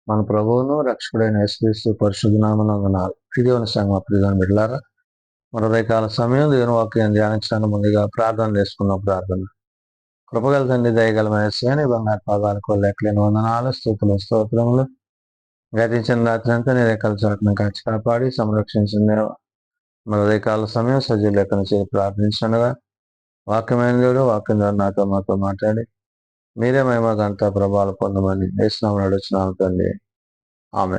మన ప్రభువును రక్షకుడైన యేసుక్రీస్తు పరిశుద్ధ నామమున వందనాలు. దేవుని సంగమ ప్రియమైన బిడ్డలారా, మన ఉదయకాల సమయం దేవుని వాక్యాన్ని ధ్యానించడానికి ముందుగా ప్రార్థన చేసుకున్న ప్రార్థన. కృపగల తండ్రి, దయగల యేసయ్య, బంగారు పాదాలకు లెక్కలేని వందనాలు, స్తుతులు, స్తోత్రములు. గతించిన రాత్రి అంతా నీ రెక్కల చాటును కాచి కాపాడి సంరక్షించిన మన ఉదయకాల సమయం సజీవ లెక్కను చేసి ప్రార్థించగా వాక్యమైన దేవుడు వాక్యం ద్వారా నాతో మాతో మాట్లాడి మీరే మహిమగంతా ప్రభావాలు పొందమని వేసినామని అడుగుతున్నాను తండ్రి. ఆమె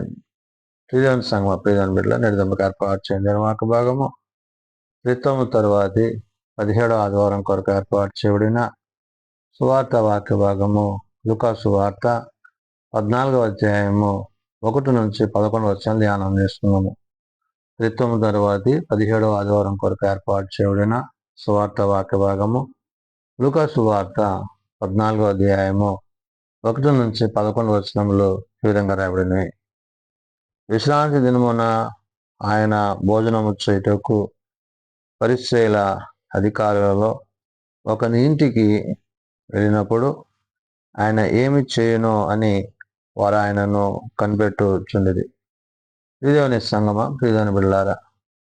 ప్రియమైన సంగమ ప్రియమైన బిడ్డల నిర్దమ్మకు ఏర్పాటు చేయండి వాక్య భాగము క్రితము తరువాతి 17వ ఆదివారం కొరకు ఏర్పాటు చేయబడిన సువార్త వాక్య భాగము లూకా సువార్త 14వ అధ్యాయము 1 నుంచి 11 వచనాలు ధ్యానం చేసుకున్నాము. క్రితము తరువాతి 17వ ఆదివారం కొరకు ఏర్పాటు చేయబడిన సువార్త వాక్య భాగము లూకా సువార్త 14వ అధ్యాయము 1 నుంచి 11 వచనములు ఈ విధంగా రాయబడినవి. విశ్రాంతి దినమున ఆయన భోజనము చేయుటకు పరిసయ్యుల అధికారులలో ఒకని ఇంటికి వెళ్ళినప్పుడు ఆయన ఏమి చేయునో అని వారు ఆయనను కనిపెట్టుచుండిరి. దేవుని సంగమ ప్రియమైన బిడ్డలారా,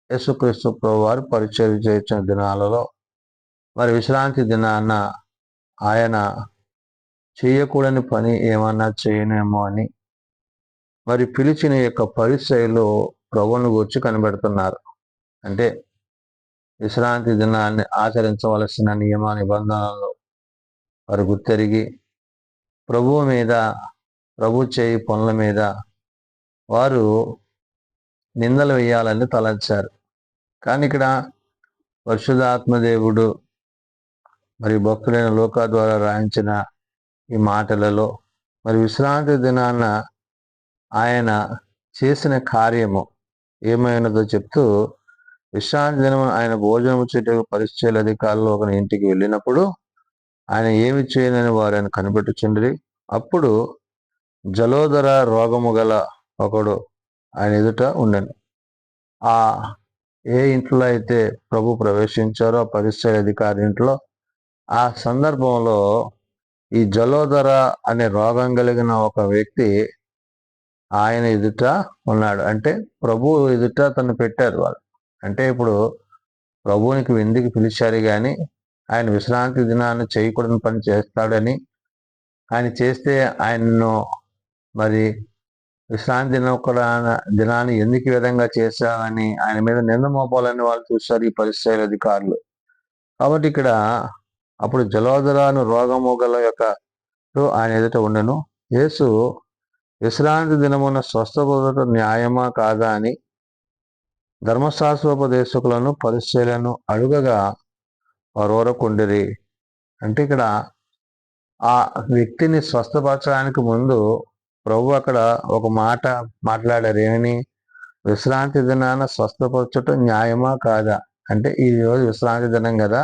యేసుక్రీస్తు ప్రభువారు పరిచర్య చేయుచున్న దినాలలో మరి విశ్రాంతి దినాన ఆయన చేయకూడని పని ఏమన్నా చేయనేమో అని మరి పిలిచిన యొక్క పరిసయ్యులు ప్రభువును గూర్చి కనిపెడుతున్నారు. అంటే విశ్రాంతి దినాన్ని ఆచరించవలసిన నియమ నిబంధనలు వారు గుర్తెరిగి ప్రభువు మీద, ప్రభు చేయి పనుల మీద వారు నిందలు వేయాలని తలంచారు. కానీ ఇక్కడ పరిశుద్ధాత్మదేవుడు మరి భక్తులైన లూకా ద్వారా రాయించిన ఈ మాటలలో మరి విశ్రాంతి దినాన ఆయన చేసిన కార్యము ఏమైనదో చెప్తూ, విశ్రాంతి దినం ఆయన భోజనము చేయుటకు పరిసయ్యుల అధికారులు ఒకని ఇంటికి వెళ్ళినప్పుడు ఆయన ఏమి చేయనని వారు ఆయన కనిపెట్టుచుండిరి. అప్పుడు జలోదర రోగము గల ఒకడు ఆయన ఎదుట ఉండెను. ఏ ఇంట్లో అయితే ప్రభు ప్రవేశించారో ఆ పరిసయ్యుల అధికారి ఇంట్లో ఆ సందర్భంలో ఈ జలోదర అనే రోగం కలిగిన ఒక వ్యక్తి ఆయన ఎదుట ఉన్నాడు. అంటే ప్రభు ఎదుట తను పెట్టారు వాళ్ళు. అంటే ఇప్పుడు ప్రభువునికి విందుకి పిలిచారు కానీ ఆయన విశ్రాంతి దినాన్ని చేయకూడని పని చేస్తాడని, ఆయన చేస్తే ఆయన్ను మరి విశ్రాంతి దినాన్ని ఎందుకు ఈ విధంగా చేశామని ఆయన మీద నింద మోపాలని వాళ్ళు చూశారు ఈ పరిసయ్యుల అధికారులు. కాబట్టి ఇక్కడ అప్పుడు జలోదరాను రోగము గల యొక్క ఆయన ఎదుట ఉండెను. యేసు విశ్రాంతి దినమున స్వస్థపడుట న్యాయమా కాదా అని ధర్మశాస్త్రోపదేశకులను పరిసయ్యులను అడుగగా వారు ఊరకుండిరి. అంటే ఇక్కడ ఆ వ్యక్తిని స్వస్థపరచడానికి ముందు ప్రభు అక్కడ ఒక మాట మాట్లాడారు. ఏమని? విశ్రాంతి దినాన స్వస్థపరచుట న్యాయమా కాదా అంటే, ఈ రోజు విశ్రాంతి దినం కదా,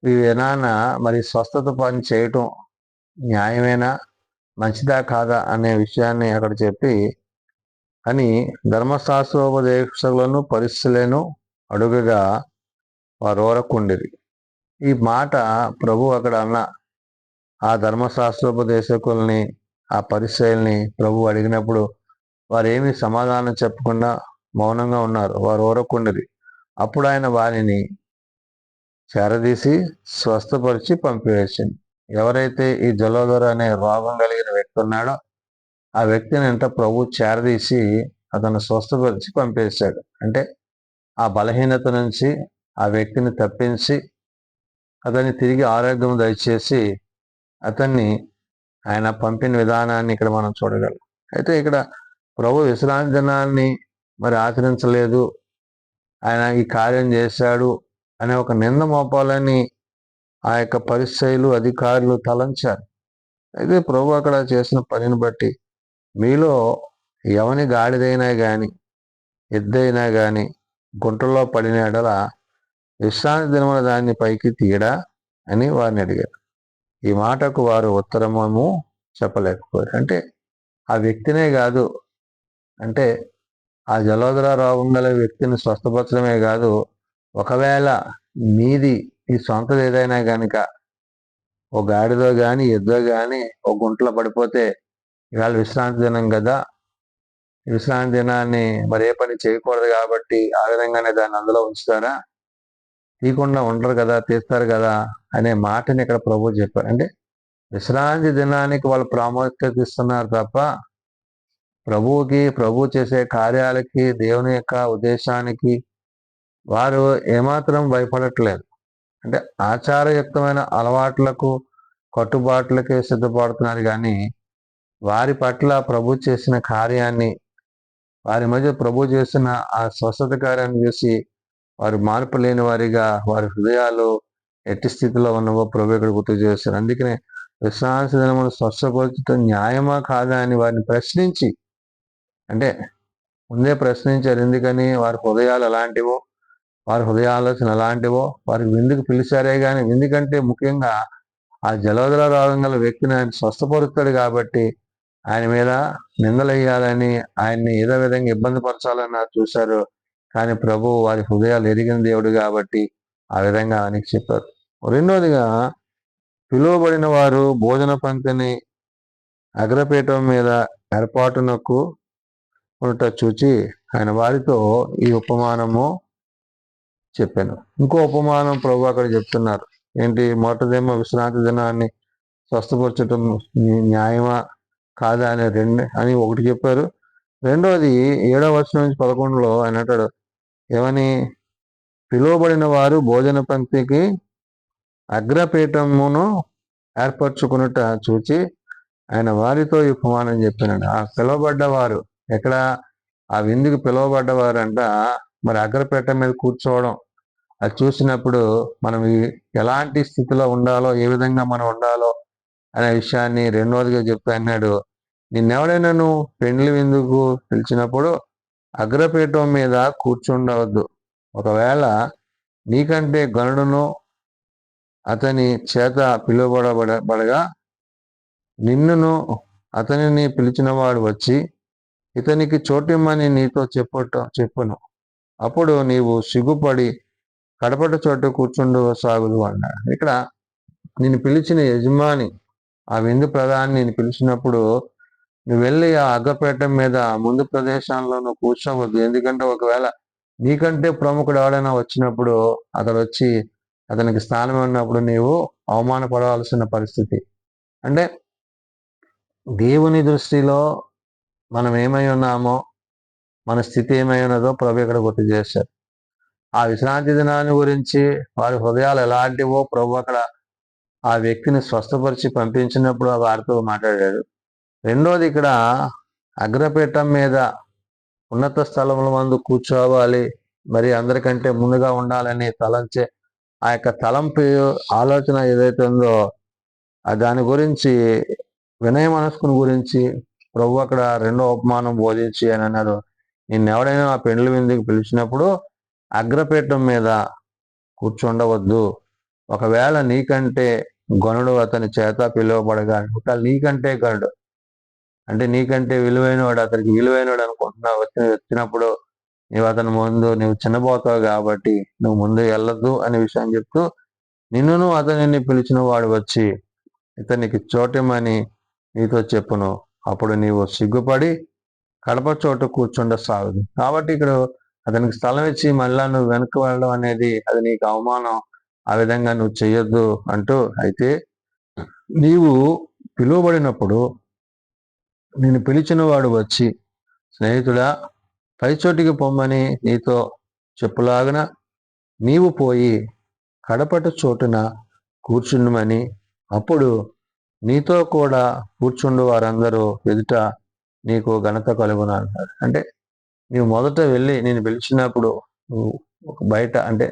ఈ దినాన మరి స్వస్థత పని చేయటం న్యాయమేనా, మంచిదా కాదా అనే విషయాన్ని అక్కడ చెప్పి అని ధర్మశాస్త్రోపదేశకులను పరిసయ్యులను అడుగగా వారు ఊరకుండిరి. ఈ మాట ప్రభు అక్కడ అన్న ఆ ధర్మశాస్త్రోపదేశకుల్ని, ఆ పరిసయ్యుల్ని ప్రభు అడిగినప్పుడు వారు ఏమీ సమాధానం చెప్పకుండా మౌనంగా ఉన్నారు. వారు ఊరకుండిరి. అప్పుడు ఆయన వారిని చేరదీసి స్వస్థపరిచి పంపివేసింది. ఎవరైతే ఈ జలోదర అనే రోగం కలిగిన వ్యక్తి ఉన్నాడో ఆ వ్యక్తిని అంట ప్రభు చేరదీసి అతను స్వస్థపరిచి పంపేశాడు. అంటే ఆ బలహీనత నుంచి ఆ వ్యక్తిని తప్పించి అతన్ని తిరిగి ఆరోగ్యం దయచేసి అతన్ని ఆయన పంపిన విధానాన్ని ఇక్కడ మనం చూడగలం. అయితే ఇక్కడ ప్రభు విశ్రాంతి దినాన్ని మరి ఆచరించలేదు, ఆయన ఈ కార్యం చేశాడు అనే ఒక నింద మోపాలని ఆ యొక్క పరిసయ్యులు అధికారులు తలంచారు. అయితే ప్రభు అక్కడ చేసిన పనిని బట్టి మీలో ఎవని గాడిదైనా కానీ ఎద్దైనా కానీ గుంటలో పడిన ఎడల విశ్రాంతి దినమున దాన్ని పైకి తీయడా అని వారిని అడిగారు. ఈ మాటకు వారు ఉత్తరము చెప్పలేకపోయారు. అంటే ఆ వ్యక్తినే కాదు, అంటే ఆ జలోదర రోగం గల వ్యక్తిని స్వస్థపరచడమే కాదు, ఒకవేళ మీది ఈ సొంతది ఏదైనా కనుక ఓ గాడిదో కానీ ఎద్దో కానీ ఓ గుంటలో పడిపోతే ఇవాళ విశ్రాంతి దినం కదా, ఈ విశ్రాంతి దినాన్ని మరి ఏ పని చేయకూడదు కాబట్టి ఆ విధంగానే దాన్ని అందులో ఉంచుతారా? తీయకుండా ఉండరు కదా, తీస్తారు కదా అనే మాటని ఇక్కడ ప్రభు చెప్పారు. అంటే విశ్రాంతి దినానికి వాళ్ళు ప్రాముఖ్యత ఇస్తున్నారు తప్ప ప్రభు చేసే కార్యాలకి, దేవుని యొక్క ఉద్దేశానికి వారు ఏమాత్రం భయపడట్లేదు. అంటే ఆచారయుక్తమైన అలవాట్లకు, కట్టుబాట్లకే సిద్ధపడుతున్నారు కానీ వారి పట్ల ప్రభు చేసిన కార్యాన్ని, వారి మధ్య ప్రభు చేసిన ఆ స్వస్థత కార్యాన్ని చూసి వారు మార్పు లేని వారిగా, వారి హృదయాలు ఎట్టి స్థితిలో ఉన్నవో ప్రభు ఇక్కడ గుర్తు చేస్తారు. అందుకనే విశ్రాంతి దినమును స్వస్థపరచడం న్యాయమా కాదా అని వారిని ప్రశ్నించి, అంటే ముందే ప్రశ్నించారు. ఎందుకని? వారి హృదయాలు ఎలాంటివో, వారి హృదయ ఆలోచన ఎలాంటివో, వారికి విందుకు పిలిచారే కానీ విందుకంటే ముఖ్యంగా ఆ జలవదల రోగం గల వ్యక్తిని ఆయన స్వస్థపరుస్తాడు కాబట్టి ఆయన మీద నిందలేయాలని, ఆయన్ని ఏదో విధంగా ఇబ్బంది పరచాలని చూశారు. కానీ ప్రభు వారి హృదయాలు ఎరిగిన దేవుడు కాబట్టి ఆ విధంగా ఆయనకి చెప్పారు. రెండోదిగా, పిలువబడిన వారు భోజన పంక్తిని అగ్రపీఠం మీద ఏర్పాటునకు చూచి ఆయన వారితో ఈ ఉపమానము చెప్పాను. ఇంకో ఉపమానం ప్రభు అక్కడ చెప్తున్నారు. ఏంటి? మొదటిదేమో విశ్రాంతి దినాన్ని స్వస్థపరచటం న్యాయమా కాదా అని ఒకటి చెప్పారు. రెండోది 7వ వచనం నుంచి 11లో ఆయన అంటాడు ఏమని? పిలువబడిన వారు భోజన పంక్తికి అగ్రపీఠమును ఏర్పరచుకున్నట చూచి ఆయన వారితో ఈ ఉపమానం చెప్పినాడు. ఆ పిలువబడ్డవారు ఎక్కడ? ఆ విందుకు పిలువబడ్డవారు అంట మరి అగ్రపీఠం మీద కూర్చోవడం, అది చూసినప్పుడు మనం ఎలాంటి స్థితిలో ఉండాలో, ఏ విధంగా మనం ఉండాలో అనే విషయాన్ని రెండోదిగా చెప్పి అన్నాడు. నిన్నెవడైనా నువ్వు పెండ్లి విందుకు పిలిచినప్పుడు అగ్రపీఠం మీద కూర్చుండవద్దు. ఒకవేళ నీకంటే గనుడును అతని చేత పిలువబడగా నిన్నును అతనిని పిలిచినవాడు వచ్చి ఇతనికి చోటిమ్మని నీతో చెప్పును. అప్పుడు నీవు సిగ్గుపడి కడపట చోట కూర్చుండు సాగుదు అన్నాడు. ఇక్కడ నేను పిలిచిన యజమాని, ఆ విందు ప్రధాని నేను పిలిచినప్పుడు నువ్వు వెళ్ళి ఆ అగ్రపీఠం మీద ముందు ప్రదేశంలో నువ్వు కూర్చోవద్దు. ఎందుకంటే ఒకవేళ నీకంటే ప్రముఖుడు ఎవడైనా వచ్చినప్పుడు అతడు వచ్చి అతనికి స్థానం ఉన్నప్పుడు నీవు అవమానపడవలసిన పరిస్థితి. అంటే దేవుని దృష్టిలో మనం ఏమై ఉన్నామో, మన స్థితి ఏమై ఉన్నదో ప్రభు ఇక్కడ గుర్తు చేశారు. ఆ విశ్రాంతి దినాన్ని గురించి వారి హృదయాలు ఎలాంటివో ప్రభు అక్కడ ఆ వ్యక్తిని స్వస్థపరిచి పంపించినప్పుడు వారితో మాట్లాడాడు. రెండోది, ఇక్కడ అగ్రపీఠం మీద ఉన్నత స్థలముల మందు కూర్చోవాలి, మరి అందరికంటే ముందుగా ఉండాలని తలంచే ఆ యొక్క తలంపు ఆలోచన ఏదైతే ఉందో దాని గురించి, వినయ మనస్కుని గురించి ప్రభు అక్కడ రెండో ఉపమానం బోధించి అని అన్నారు. నిన్నెవడైనా ఆ పెండ్లి విందుకు పిలిచినప్పుడు అగ్రపీఠం మీద కూర్చుండవద్దు. ఒకవేళ నీకంటే గనుడు అతని చేత పిలువబడగా, నీకంటే గనుడు అంటే నీకంటే విలువైనవాడు, అతనికి విలువైనవాడు అనుకుంటున్నావు. వచ్చినప్పుడు నీవు అతని ముందు నువ్వు చిన్నబోతావు కాబట్టి నువ్వు ముందు వెళ్ళద్దు అనే విషయం చెప్తూ, నిన్నును అతనిని పిలిచిన వాడు వచ్చి ఇతనికి చోటమని నీతో చెప్పును. అప్పుడు నీవు సిగ్గుపడి కడప చోటు కూర్చుండ సాగుదు. కాబట్టి ఇక్కడ అతనికి స్థలం ఇచ్చి మళ్ళా నువ్వు వెనక్కి వెళ్ళడం అనేది అది నీకు అవమానం. ఆ విధంగా నువ్వు చెయ్యొద్దు అంటూ, అయితే నీవు పిలువబడినప్పుడు నేను పిలిచిన వాడు వచ్చి స్నేహితుడా పై చోటికి పొమ్మని నీతో చెప్పులాగన నీవు పోయి కడపట చోటున కూర్చుండమని, అప్పుడు నీతో కూడా కూర్చుండు వారందరూ ఎదుట నీకు ఘనత కలుగును అంటారు. అంటే నీవు మొదట వెళ్ళి నేను పిలిచినప్పుడు నువ్వు బయట అంటే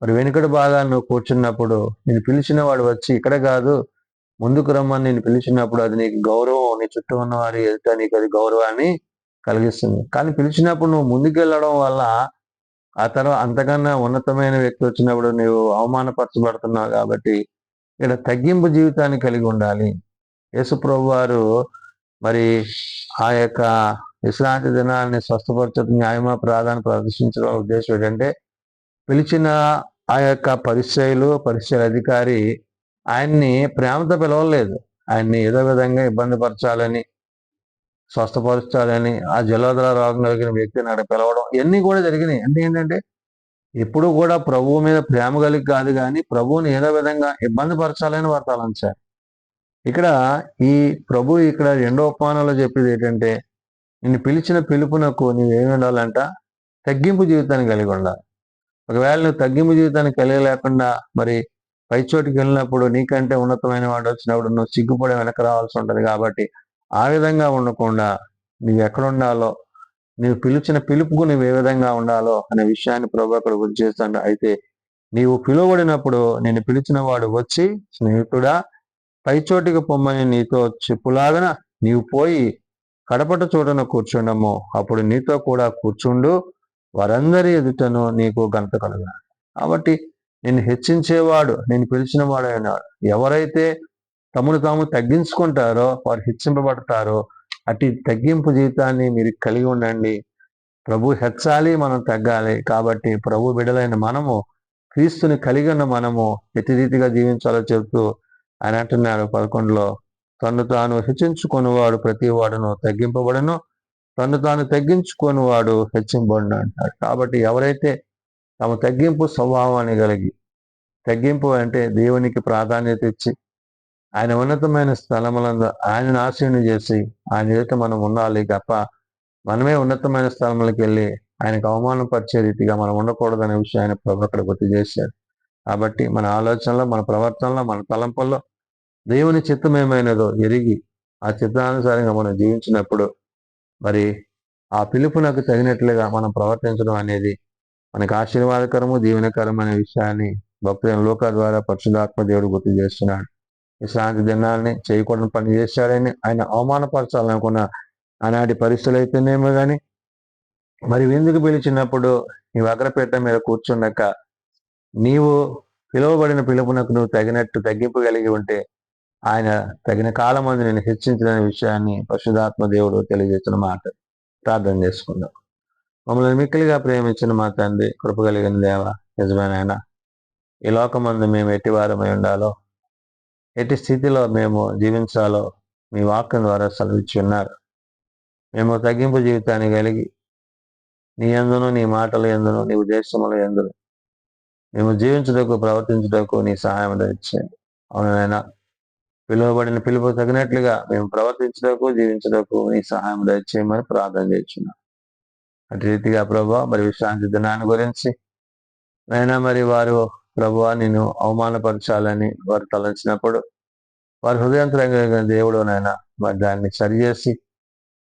మరి వెనుకటి భాగాన్ని నువ్వు కూర్చున్నప్పుడు నేను పిలిచిన వాడు వచ్చి ఇక్కడ కాదు ముందుకు రమ్మని నేను పిలిచినప్పుడు అది నీకు గౌరవం, నీ చుట్టూ ఉన్న వారి ఎదుట నీకు అది గౌరవాన్ని కలిగిస్తుంది. కానీ పిలిచినప్పుడు నువ్వు ముందుకు వెళ్ళడం వల్ల ఆ తర్వాత అంతకన్నా ఉన్నతమైన వ్యక్తి వచ్చినప్పుడు నువ్వు అవమానపరచబడుతున్నావు. కాబట్టి ఇక్కడ తగ్గింపు జీవితాన్ని కలిగి ఉండాలి. యేసు ప్రభు వారు మరి ఆ యొక్క విశ్రాంతి దినాన్ని స్వస్థపరచడం న్యాయమా ప్రాధాన్యత ప్రదర్శించడం ఉద్దేశం ఏంటంటే, పిలిచిన ఆ యొక్క పరిచయ అధికారి ఆయన్ని ప్రేమతో పిలవలేదు. ఆయన్ని ఏదో విధంగా ఇబ్బంది పరచాలని, స్వస్థపరుస్తాడని ఆ జలోదర రోగం కలిగిన వ్యక్తిని అక్కడ పిలవడం ఇవన్నీ కూడా జరిగినాయి. అంటే ఏంటంటే ఎప్పుడు కూడా ప్రభువు మీద ప్రేమ కలిగి కాదు, కానీ ప్రభువుని ఏదో విధంగా ఇబ్బంది పరచాలని వారు తలంచారు. ఇక్కడ ఈ ప్రభు ఇక్కడ రెండో ఉపమానంలో చెప్పేది ఏంటంటే, నిన్ను పిలిచిన పిలుపునకు నువ్వేమి ఉండాలంట, తగ్గింపు జీవితాన్ని కలిగి ఉండాలి. ఒకవేళ నువ్వు తగ్గింపు జీవితాన్ని కలిగి లేకుండా మరి పై చోటుకి వెళ్ళినప్పుడు నీకంటే ఉన్నతమైన వాడు వచ్చినప్పుడు నువ్వు సిగ్గుపడి వెనక రావాల్సి ఉంటుంది. కాబట్టి ఆ విధంగా ఉండకుండా నువ్వు ఎక్కడ ఉండాలో, నీవు పిలిచిన పిలుపుకు నువ్వు ఏ విధంగా ఉండాలో అనే విషయాన్ని ప్రభు అక్కడ గుర్తు చేస్తాడు. అయితే నీవు పిలువబడినప్పుడు నేను పిలిచిన వాడు వచ్చి, స్నేహితుడా పై చోటికి పొమ్మని నీతో చెప్పులాగన నీవు పోయి కడపట చోటన కూర్చుండము, అప్పుడు నీతో కూడా కూర్చుండు, వారందరి ఎదుటను నీకు ఘనత కలుగును. కాబట్టి నేను హెచ్చించేవాడు, నేను పిలిచిన వాడు అయినాడు. ఎవరైతే తమను తాము తగ్గించుకుంటారో వారు హెచ్చింపబడతారో. అటు తగ్గింపు జీవితాన్ని మీరు కలిగి ఉండండి. ప్రభు హెచ్చాలి, మనం తగ్గాలి. కాబట్టి ప్రభు బిడ్డలైన మనము, క్రీస్తుని కలిగి ఉన్న మనము ఎట్టి రీతిగా జీవించాలో చెబుతూ ఆయన అంటున్నాడు 11లో, తను తాను హెచ్చించుకునేవాడు ప్రతి వాడును తగ్గింపబడను, తను తాను తగ్గించుకునేవాడు హెచ్చింపబడును అంటాడు. కాబట్టి ఎవరైతే తమ తగ్గింపు స్వభావాన్ని కలిగి, తగ్గింపు అంటే దేవునికి ప్రాధాన్యత ఇచ్చి ఆయన ఉన్నతమైన స్థలములందు ఆయనను ఆశీర్వదం చేసి ఆయన ఎదుట మనం ఉండాలి తప్ప మనమే ఉన్నతమైన స్థలములకు వెళ్ళి ఆయనకు అవమానపరిచే రీతిగా మనం ఉండకూడదనే విషయాన్ని ప్రభు అక్కడ గుర్తు చేశాడు. కాబట్టి మన ఆలోచనలో, మన ప్రవర్తనలో, మన తలంపుల్లో దేవుని చిత్తం ఏమైనదో ఎరిగి ఆ చిత్తానుసారంగా మనం జీవించినప్పుడు మరి ఆ పిలుపునకు తగినట్లుగా మనం ప్రవర్తించడం అనేది మనకు ఆశీర్వాదకరము, దీవెనకరం అనే విషయాన్ని భక్తులైన లోక ద్వారా పరిశుద్ధాత్మ దేవుడు గుర్తు చేస్తున్నాడు. విశ్రాంతి దినాల్ని చేయకూడని పని చేశాడని ఆయన అవమానపరచాలనుకున్న ఆనాటి పరిస్థితులు అయితేనేమో కానీ మరి విందుకు పిలిచినప్పుడు నీవు అగ్రపీఠ మీద కూర్చున్నాక నీవు పిలువబడిన పిలుపునకు నువ్వు తగినట్టు తగ్గింపు కలిగి ఉంటే ఆయన తగిన కాలం మంది నేను హెచ్చించిన విషయాన్ని పరిశుధాత్మ దేవుడు తెలియజేసిన మాట. ప్రార్థన చేసుకుందాం. మమ్మల్ని మిక్కిలిగా ప్రేమించిన మా తండ్రి, కృప కలిగిన దేవ, నిజమైన ఆయన, ఈ లోకమందు మేము ఎట్టి వారమై ఉండాలో, ఎట్టి స్థితిలో మేము జీవించాలో మీ వాక్యం ద్వారా సెలవిచ్చి ఉన్నారు. మేము తగ్గింపు జీవితాన్ని కలిగి నీ యందును, నీ మాటల యందును, నీ ఉద్దేశముల యందును మేము జీవించుటకు, ప్రవర్తించుటకు నీ సహాయం దయచేయండి. అవునైనా పిలువబడిన పిలుపు తగినట్లుగా మేము ప్రవర్తించటకు, జీవించటకు నీ సహాయం దయచేయమని ప్రార్థన చేస్తున్నాం. అటు రీతిగా ప్రభు మరి విశ్రాంతి దినాన్ని గురించి అయినా మరి వారు ప్రభు నిన్ను అవమానపరచాలని వారు తలంచినప్పుడు వారి హృదయంతరంగా దేవుడు నైనా మరి దాన్ని సరిచేసి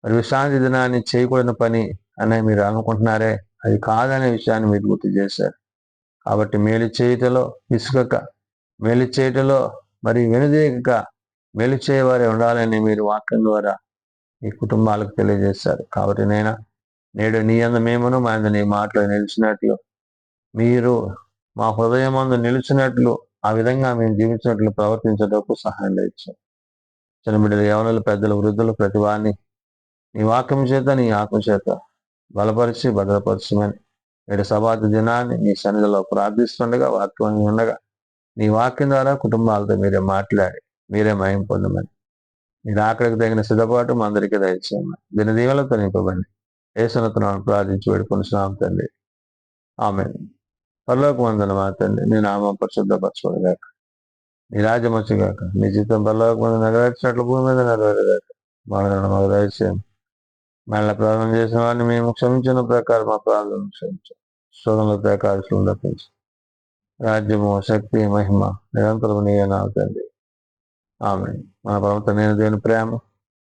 మరి విశ్రాంతి దినాన్ని చేయకూడని పని అని మీరు అనుకుంటున్నారే, అది కాదనే విషయాన్ని మీరు గుర్తు చేశారు. కాబట్టి మేలు చేయుటలో ఇసుకక, మేలు చేయటలో మరి వెనుదీయక మేలు చేయవారే ఉండాలని మీరు వాక్యం ద్వారా ఈ కుటుంబాలకు తెలియజేశారు. కాబట్టి నేడు నీ యందు మేమును మా యందు నీ మాటలు నిలిచినట్లు, మీరు మా హృదయమందు నిలిచినట్లు ఆ విధంగా మేము జీవించినట్లు ప్రవర్తించటకు సహాయం ఇచ్చారు. చిన్న బిడ్డలు, యవనులు, పెద్దలు, వృద్ధులు ప్రతి వారిని నీ వాక్యం చేత, నీ ఆత్మ చేత బలపరిచి భద్రపరచమని నేడు సబాతు దినాన్ని నీ సన్నిధిలో ప్రార్థిస్తుండగా, వాక్యం ఉండగా నీ వాక్యం ద్వారా కుటుంబాలతో మీరే మాట్లాడి మీరే మహిమ పొందమని, మీరు ఆకలికి తగిన సిద్ధపాటు మా అందరికీ దయచేయమని దీని దీవెనలతో నింపబండి యేసునామమున ప్రార్థించి వేడుకొనుచున్నాం తండ్రి. ఆమేన్. పరలోకమందున మా తండ్రి, నీ నామం పరిశుద్ధపరచబడుగాక, నీ రాజ్యం వచ్చుగాక, నీ చిత్తం పరలోకమందు నెరవేర్చినట్లు భూమి మీద నెరవేరుగాక. మాకు దయచేయం. మళ్ళీ ప్రార్థన చేసిన వారిని మేము క్షమించిన ప్రకారం మా ప్రార్థన క్షమించాం. శోధనల ప్రకాశం తప్పించి రాజ్యము, శక్తి, మహిమ నిరంతరం నీవే నా తండ్రి. ఆమేన్. మన ప్రవక్త నేను దేవుని ప్రేమ,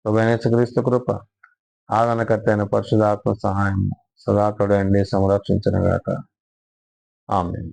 ప్రభువైన యేసుక్రీస్తు కృప, ఆదరణకర్త అయిన పరిశుద్ధాత్మ సహాయం సదాతోడండి సంరక్షించిన గాక. ఆమేన్.